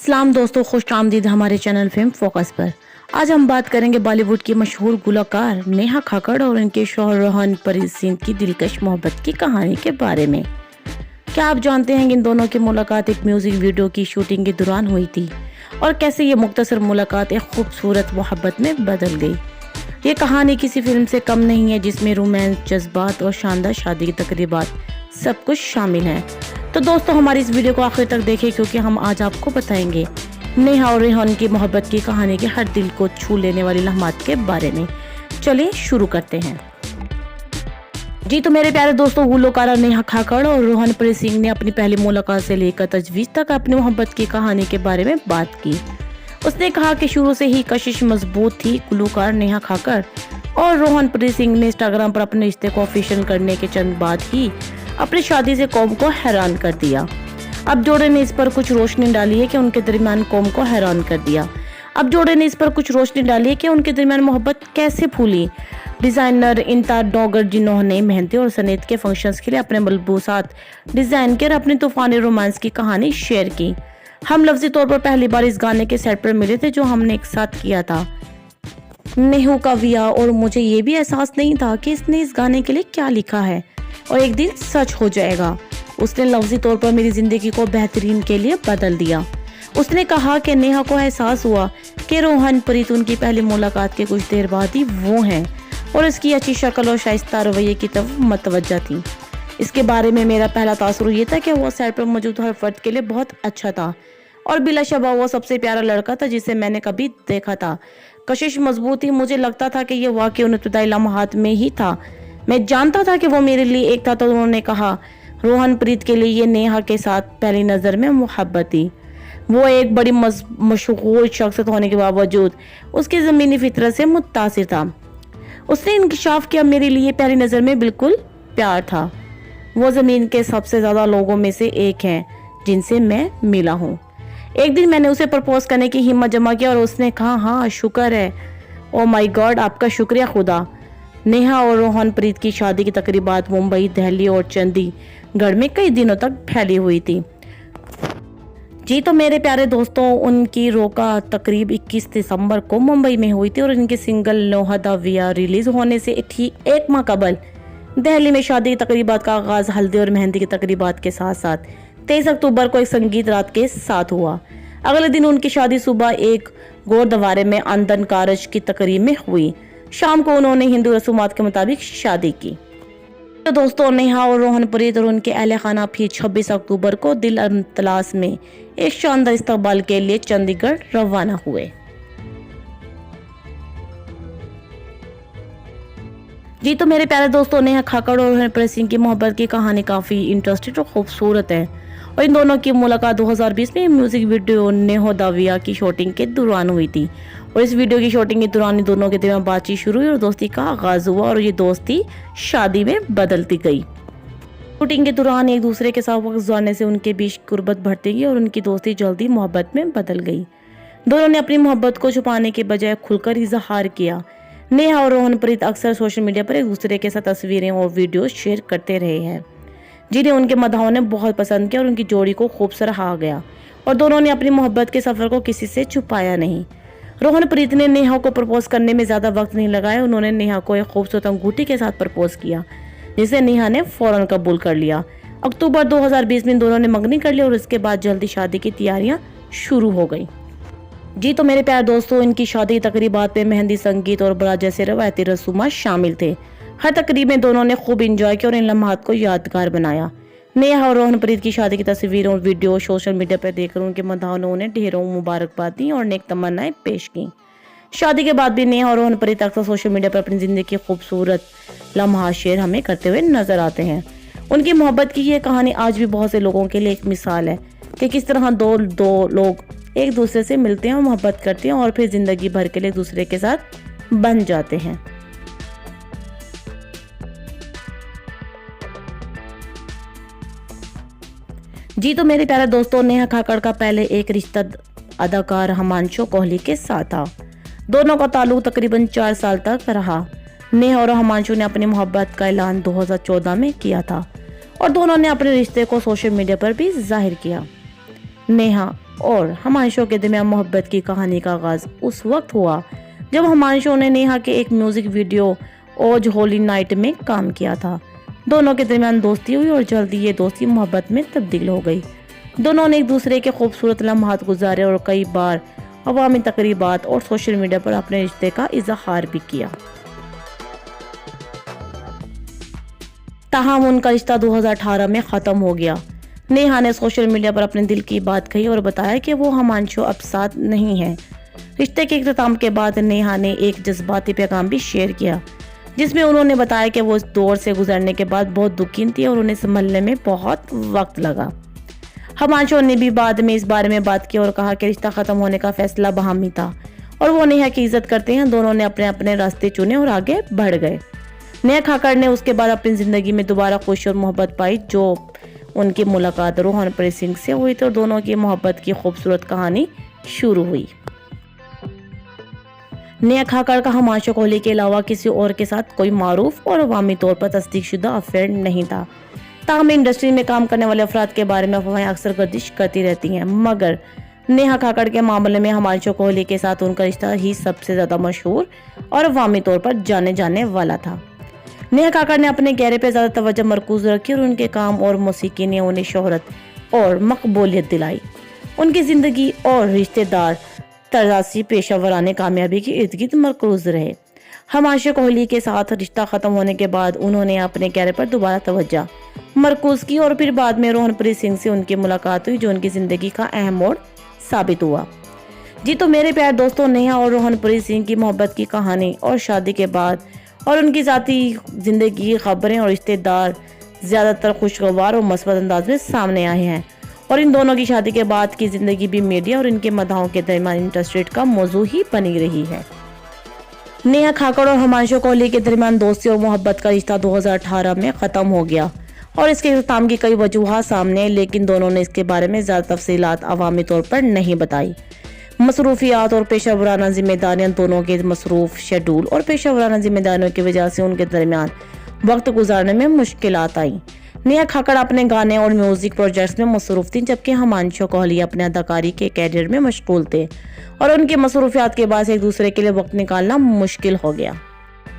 सलाम दोस्तों, खुश आमदीद हमारे चैनल फिल्म फोकस पर। आज हम बात करेंगे बॉलीवुड की मशहूर गुलकार नेहा कक्कड़ और उनके शौहर रोहनप्रीत सिंह की दिलकश मोहब्बत की कहानी के बारे में। क्या आप जानते हैं कि इन दोनों की मुलाकात एक म्यूजिक वीडियो की शूटिंग के दौरान हुई थी और कैसे ये मुख्तसर मुलाकात एक खूबसूरत मोहब्बत में बदल गई। ये कहानी किसी फिल्म से कम नहीं है जिसमें रोमांस, जज्बात और शानदार शादी की तकरीबात सब कुछ शामिल है। तो दोस्तों, हमारी इस वीडियो को आखिर तक देखें क्योंकि हम आज आपको बताएंगे नेहा और रेहान की मोहब्बत की कहानी के हर दिल को छू लेने वाली लम्हात के बारे में। चलिए शुरू करते हैं। जी तो मेरे प्यारे दोस्तों, गुलकारा नेहा कक्कड़ और रोहनप्रीत सिंह ने अपनी पहली मुलाकात से लेकर तजवीज़ तक अपनी मोहब्बत की कहानी के बारे में बात की। उसने कहा कि शुरू से ही कशिश मजबूत थी। गुलकार नेहा कक्कड़ और रोहनप्रीत सिंह ने इंस्टाग्राम पर अपने रिश्ते को ऑफिशियल करने के चंद बाद ही अपनी शादी से कौम को हैरान कर दिया। अब जोड़े ने इस पर कुछ रोशनी डाली है कि उनके दरमियान कौम को हैरान कर दिया। अब जोड़े ने इस पर कुछ रोशनी डाली है कि उनके दरमियान मोहब्बत कैसे फूली। डिजाइनर इंतार डॉगर, जिन्होंने मेहंदी और सनेत के फंक्शंस के लिए अपने मलबूसात डिजाइन कर अपनी तूफानी रोमांस की कहानी शेयर की। हम लफ्जी तौर पर पहली बार इस गाने के सेट पर मिले थे जो हमने एक साथ किया था, नेहू का विया, और मुझे ये भी एहसास नहीं था कि इसने इस गाने के लिए क्या लिखा है और एक दिन सच हो जाएगा। उसने लफ्जी तौर पर मेरी जिंदगी को बेहतरीन के लिए बदल दिया। उसने कहा कि नेहा को एहसास हुआ कि रोहनप्रीत उनकी पहली मुलाकात के कुछ देर बाद ही वो हैं और इसकी अच्छी शक्ल और शाइस्ता रवैये की तरफ मतवज्जा थी। इसके बारे में मेरा पहला तासुर ये था कि वो सेट पर मौजूद हर फर्द के लिए बहुत अच्छा था और बिलाशबा वो सबसे प्यारा लड़का था जिसे मैंने कभी देखा था। कशिश मजबूत थी। मुझे लगता था कि ये वाकई उन इब्तदाई लम्हात में ही था। मैं जानता था कि वो मेरे लिए एक था। तो उन्होंने कहा रोहनप्रीत के लिए ये नेहा के साथ पहली नज़र में मोहब्बत थी। वो एक बड़ी मशहूर शख्सियत होने के बावजूद उसकी ज़मीनी फितरत से मुतासिर था। उसने इंकशाफ किया मेरे लिए पहली नज़र में बिल्कुल प्यार था। वो ज़मीन के सबसे ज़्यादा लोगों में से एक हैं जिनसे मैं मिला हूँ। एक दिन मैंने उसे प्रपोज करने की हिम्मत जमा किया और उसने कहा हाँ शुक्र है, ओ माय गॉड, आपका शुक्रिया खुदा। नेहा और रोहनप्रीत की शादी की तकरीबात मुंबई, दिल्ली और चंडीगढ़ में कई दिनों तक फैली हुई थी। जी तो मेरे प्यारे दोस्तों, उनकी रोका तकरीब 21 दिसंबर को मुंबई में हुई थी और इनके सिंगल नेहा दा विया रिलीज होने से ठीक एक माह कबल दिल्ली में शादी की तकरीबात का आगाज हल्दी और मेहंदी की तकरीबात के साथ साथ 23 अक्टूबर को एक संगीत रात के साथ हुआ। अगले दिन उनकी शादी सुबह एक गोरदवारे में आंदन कारज की तकरीब में हुई। शाम को उन्होंने हिंदू रसूमात के मुताबिक शादी की। तो दोस्तों, नेहा और रोहनप्रीत और उनके अहले खाना फिर 26 अक्टूबर को दिल तलाश में एक शानदार इस्तकबाल के लिए चंडीगढ़ रवाना हुए। जी तो मेरे प्यारे दोस्तों, नेहा कक्कड़ और रोहनप्रीत सिंह की मोहब्बत की कहानी काफी इंटरेस्टिंग और खूबसूरत है और इन दोनों की मुलाकात 2020 में म्यूजिक वीडियो नेहा दा विया की शूटिंग के दौरान हुई थी और इस वीडियो की शूटिंग के दौरान इन दोनों के दरमियान बातचीत शुरू हुई और दोस्ती का आगाज हुआ और ये दोस्ती शादी में बदलती गई। शूटिंग के दौरान एक दूसरे के साथ वक्त गुजारने से उनके बीच कुर्बत बढ़ती गई और उनकी दोस्ती जल्दी मोहब्बत में बदल गई। दोनों ने अपनी मोहब्बत को छुपाने के बजाय खुलकर इजहार किया। नेहा और रोहनप्रीत अक्सर सोशल मीडिया पर एक दूसरे के साथ तस्वीरें और वीडियो शेयर करते रहे हैं जिन्हें उनके मदाहों ने बहुत पसंद किया और उनकी जोड़ी को खूब सराहा गया और दोनों ने अपनी मोहब्बत के सफर को किसी से छुपाया नहीं। रोहनप्रीत ने नेहा को प्रपोज करने में ज्यादा वक्त नहीं लगाया। उन्होंने नेहा को एक खूबसूरत अंगूठी के साथ प्रपोज किया जिसे नेहा ने फौरन कबूल कर लिया। अक्टूबर 2020 में दोनों ने मंगनी कर लिया और इसके बाद जल्दी शादी की तैयारियां शुरू हो गई। जी तो मेरे प्यारे दोस्तों, इनकी शादी तकरीबात में मेहंदी, संगीत और बारात जैसे रवायती रसूमात शामिल थे। हर तकरीब में दोनों ने खूब इंजॉय किया और इन लम्हात को यादगार बनाया। नेहा और रोहनप्रीत की शादी की तस्वीरें और वीडियो सोशल मीडिया पर देखकर उनके मदाहों ने उन्हें ढेरों मुबारकबाद दी और नेक तमन्नाएं पेश की। शादी के बाद भी नेहा और रोहनप्रीत अक्सर सोशल मीडिया पर अपनी जिंदगी की खूबसूरत लम्हात शेयर हमें करते हुए नजर आते हैं। उनकी मोहब्बत की यह कहानी आज भी बहुत से लोगों के लिए एक मिसाल है कि किस तरह दो लोग एक दूसरे से मिलते हैं और मोहब्बत करते हैं और फिर जिंदगी भर के लिए एक दूसरे के साथ बन जाते हैं। जी तो मेरे प्यारे दोस्तों, नेहा कक्कड़ का पहले एक रिश्ता अदाकार हिमांशु कोहली के साथ था। दोनों का ताल्लुक तकरीबन 4 साल तक रहा। नेहा और हिमांशु ने अपनी मोहब्बत का ऐलान 2014 में किया था और दोनों ने अपने रिश्ते को सोशल मीडिया पर भी जाहिर किया। नेहा और हिमांशु के दरमियान मोहब्बत की कहानी का आगाज उस वक्त हुआ जब हिमांशु ने नेहा के एक म्यूजिक वीडियो ओज होली नाइट में काम किया था। दोनों के दरमियान दोस्ती हुई और जल्दी ये दोस्ती मोहब्बत में तब्दील हो गई। दोनों ने एक दूसरे के खूबसूरत लम्हात गुजारे और कई बार अवामी तकरीबात और सोशल मीडिया पर अपने रिश्ते का इजहार भी किया। ताहम उनका रिश्ता 2018 में खत्म हो गया। नेहा ने सोशल मीडिया पर अपने दिल की बात कही और बताया कि वो हिमांशु अब साथ नहीं है। रिश्ते के इख्तिताम के बाद नेहा ने एक जज्बाती पैगाम भी शेयर किया जिसमें उन्होंने बताया कि वो इस दौर से गुजरने के बाद बहुत दुखी थी और उन्हें संभलने में बहुत वक्त लगा। हिमांशु ने भी बाद में इस बारे में बात की और कहा कि रिश्ता खत्म होने का फैसला बाहमी था और वो नेहा की इज्जत करते हैं। दोनों ने अपने अपने रास्ते चुने और आगे बढ़ गए। नेहा खाकड़ ने उसके बाद अपनी जिंदगी में दोबारा खुशी और मोहब्बत पाई जो उनकी मुलाकात रोहनप्रीत सिंह से हुई थी और दोनों की मोहब्बत की खूबसूरत कहानी शुरू हुई। नेहा खाकड़ का हिमांशु कोहली के अलावा किसी और के साथ कोई मारूफ और अवामी तौर पर तस्दीकशुदा अफेयर नहीं था। ताहम इंडस्ट्री में काम करने वाले अफराद के बारे में अफवाहें अक्सर गर्दिश करती रहती हैं, मगर नेहा खाकड़ के मामले में हिमांशु कोहली के साथ उनका रिश्ता ही सबसे ज्यादा मशहूर और अवामी तौर पर जाने जाने वाला था। नेहा खाकड़ ने अपने गहरे पे ज्यादा तवज्जो मरकूज रखी और उनके काम और मौसीकी ने उन्हें शोहरत और मकबूलियत दिलाई। उनकी जिंदगी और रिश्तेदार तरासी पेशा वराने कामयाबी के इर्द गिर्द मरकूज रहे। हिमांशु कोहली के साथ रिश्ता खत्म होने के बाद उन्होंने अपने कैरियर पर दोबारा तवज्जो मरकूज की और फिर बाद में रोहनप्रीत सिंह से उनकी मुलाकात हुई जो उनकी जिंदगी का अहम मोड़ साबित हुआ। जी तो मेरे प्यारे दोस्तों, नेहा और रोहनप्रीत सिंह की मोहब्बत की कहानी और शादी के बाद और उनकी जाती जिंदगी की खबरें और रिश्तेदार ज्यादातर खुशगवार और मस्बत अंदाज में सामने आए हैं और इन दोनों की शादी के बाद की जिंदगी भी मीडिया और इनके मदाहों के दरमियान इंटरेस्ट का मौजू ही बनी रही है। नेहा खाकड़ और हिमांशु कोहली के दरमियान दोस्ती और मोहब्बत का रिश्ता 2018 में खत्म हो गया और इसके इख्तिताम की कई वजूहात सामने आई, लेकिन दोनों ने इसके बारे में ज्यादा तफसीलात अवामी तौर पर नहीं बताई। मसरूफियात और पेशा वराना जिम्मेदारियां दोनों के मसरूफ शेड्यूल और पेशा वराना जिम्मेदारियों की वजह से उनके दरमियान वक्त गुजारने में मुश्किलात आई। नेहा खाकड़ अपने गाने और म्यूजिक प्रोजेक्ट्स में मसरूफ थी जबकि हिमांशु कोहली अपने अदाकारी के कैरियर में मशगूल थे और उनकी मसरूफियात के बाद एक दूसरे के लिए वक्त निकालना मुश्किल हो गया।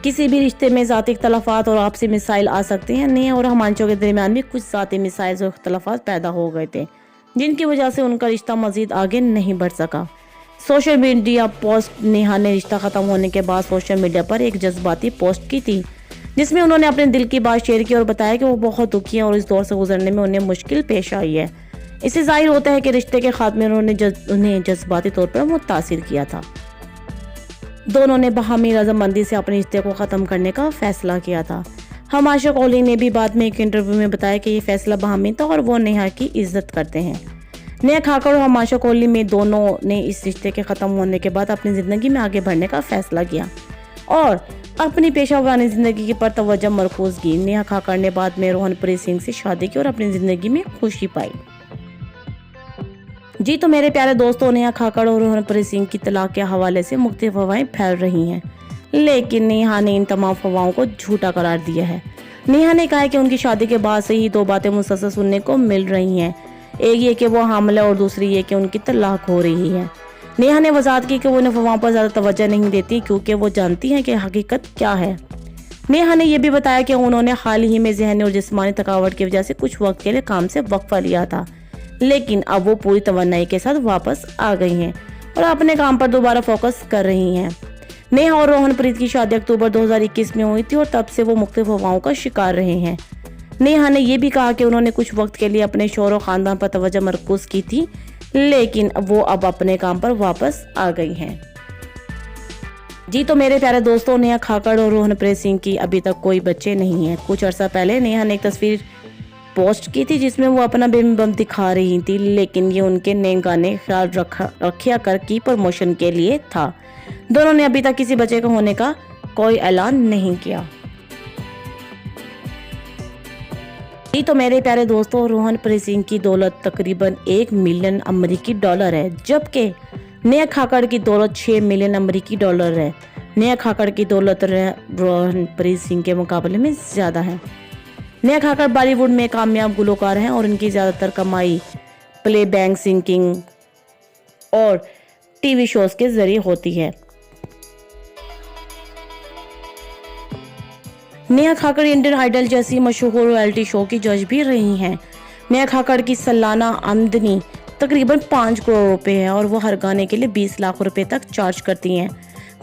किसी भी रिश्ते में ज़ाती इख्तलाफात और आपसी मिसाइल आ सकते हैं। नेहा और हिमांशु के दरमियान भी कुछ ज़ाती मिसाइल और इख्तलाफात पैदा हो गए थे जिनकी वजह से उनका रिश्ता मजीद आगे नहीं बढ़ सका। सोशल मीडिया पोस्ट नेहा ने रिश्ता खत्म होने के बाद सोशल मीडिया पर एक जज्बाती पोस्ट की थी जिसमें उन्होंने अपने दिल की बात शेयर की और बताया कि वो बहुत दुखी हैं और इस दौर से गुजरने में उन्हें मुश्किल पेश आई है। इससे जाहिर होता है कि रिश्ते के खात्मे में उन्हें जज्बाती तौर पर मुतासिर किया था। दोनों ने बाहमी रजामंदी से अपने रिश्ते को ख़त्म करने का फैसला किया था। हिमांशु कोहली ने भी बाद में एक इंटरव्यू में बताया कि ये फैसला बाहमी था और वो नेहा की इज्जत करते हैं। नेहा खाकड़ और हिमांशु कोहली में दोनों ने इस रिश्ते के ख़त्म होने के बाद अपनी ज़िंदगी में आगे बढ़ने का फैसला किया और अपनी पेशा वरानी जिंदगी पर तवज्जो मरकूज की। नेहा खाकड़ ने बाद में रोहनप्रीत सिंह से शादी की और अपनी जिंदगी में खुशी पाई। जी तो मेरे प्यारे दोस्तों, नेहा खाकड़ और रोहनप्रीत सिंह की तलाक के हवाले से मुख्तलिफ अफवाहें फैल रही हैं, लेकिन नेहा ने इन तमाम अफवाहों को झूठा करार दिया है। नेहा ने कहा है कि उनकी शादी के बाद से ही दो बातें मुसलसल सुनने को मिल रही हैं, एक ये कि वो हामिला और दूसरी ये कि उनकी तलाक हो रही है। नेहा ने वजाहत की कि वो इन अफवाहों पर ज़्यादा तवज्जो नहीं देती क्योंकि वो जानती हैं कि हकीकत क्या है। नेहा ने यह भी बताया कि उन्होंने हाल ही में ज़हनी और जिस्मानी थकावट की वजह से कुछ वक्त के लिए काम से वक्फा लिया था, लेकिन अब वो पूरी तवन्नाई के साथ वापस आ गई हैं और अपने काम पर दोबारा फोकस कर रही हैं। नेहा और रोहनप्रीत की शादी अक्टूबर 2021 में हुई थी और तब से वो मुख्तलिफ अफवाहों का शिकार रहे हैं। नेहा ने यह भी कहा कि उन्होंने कुछ वक्त के लिए अपने शौहर और ख़ानदान पर तवज्जो मरकूज की थी, लेकिन वो अब अपने काम पर वापस आ गई हैं। जी तो मेरे प्यारे दोस्तों, नेहा खाकड़ और रोहनप्रीत सिंह की अभी तक कोई बच्चे नहीं हैं। कुछ अर्सा पहले नेहा ने एक तस्वीर पोस्ट की थी जिसमें वो अपना बेबी बम दिखा रही थी, लेकिन ये उनके नए गाने ख्याल रखिया कर की प्रमोशन के लिए था। दोनों ने अभी तक किसी बच्चे का होने का कोई ऐलान नहीं किया। जी तो मेरे प्यारे दोस्तों, रोहनप्रीत सिंह की दौलत तकरीबन 1 मिलियन अमेरिकी डॉलर है, जबकि नेहा खाकड़ की दौलत 6 मिलियन अमेरिकी डॉलर है। नेहा खाकड़ की दौलत रोहनप्रीत सिंह के मुकाबले में ज़्यादा है। नेहा खाकड़ बॉलीवुड में कामयाब गुलकार हैं और इनकी ज़्यादातर कमाई प्लेबैक सिंगिंग और टीवी शोज के जरिए होती है। नेहा खाकड़ इंडियन आइडल जैसी मशहूर रियलिटी शो की जज भी रही हैं। नेहा खाकड़ की सालाना आमदनी तकरीबन 5 करोड़ रुपए है और वो हर गाने के लिए 20 लाख रुपए तक चार्ज करती हैं।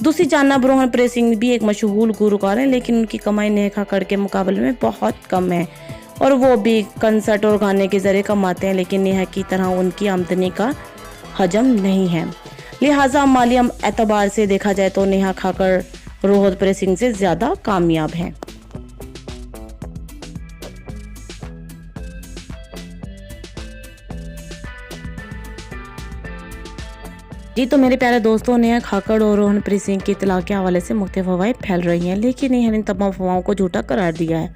दूसरी जानब रोहनप्रीत सिंह भी एक मशहूर गुलकार हैं, लेकिन उनकी कमाई नेहा खाकड़ के मुकाबले में बहुत कम है और वो भी कंसर्ट और गाने के जरिए कमाते हैं, लेकिन नेहा की तरह उनकी आमदनी का हजम नहीं है। लिहाजा माली एतबार से देखा जाए तो नेहा खाकड़ रोहनप्रीत सिंह से ज्यादा कामयाब हैं। जी तो मेरे प्यारे दोस्तों, नेहा खाकड़ और रोहनप्रीत सिंह की तलाक के हवाले से मुख्तलिफ अफवाहें फैल रही हैं, लेकिन नेहा ने इन तमाम अफवाहों को झूठा करार दिया है।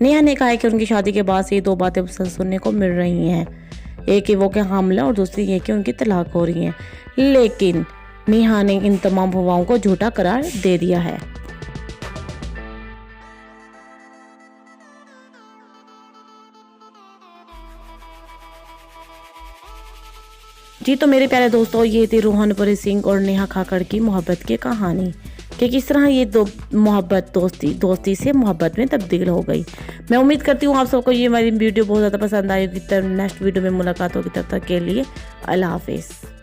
नेहा ने कहा है कि उनकी शादी के बाद से ये 2 बातें सुनने को मिल रही हैं, एक कि वो के हामला और दूसरी ये कि उनकी तलाक हो रही है, लेकिन नेहा ने इन तमाम अफवाहों को झूठा करार दे दिया है। जी तो मेरे प्यारे दोस्तों, ये थी रोहनप्रीत सिंह और नेहा खाकड़ की मोहब्बत की कहानी कि किस तरह ये दो मोहब्बत दोस्ती से मोहब्बत में तब्दील हो गई। मैं उम्मीद करती हूँ आप सबको ये हमारी वीडियो बहुत ज़्यादा पसंद आई होगी। नेक्स्ट वीडियो में मुलाकात होगी, तब तक के लिए अल्लाह हाफिज़।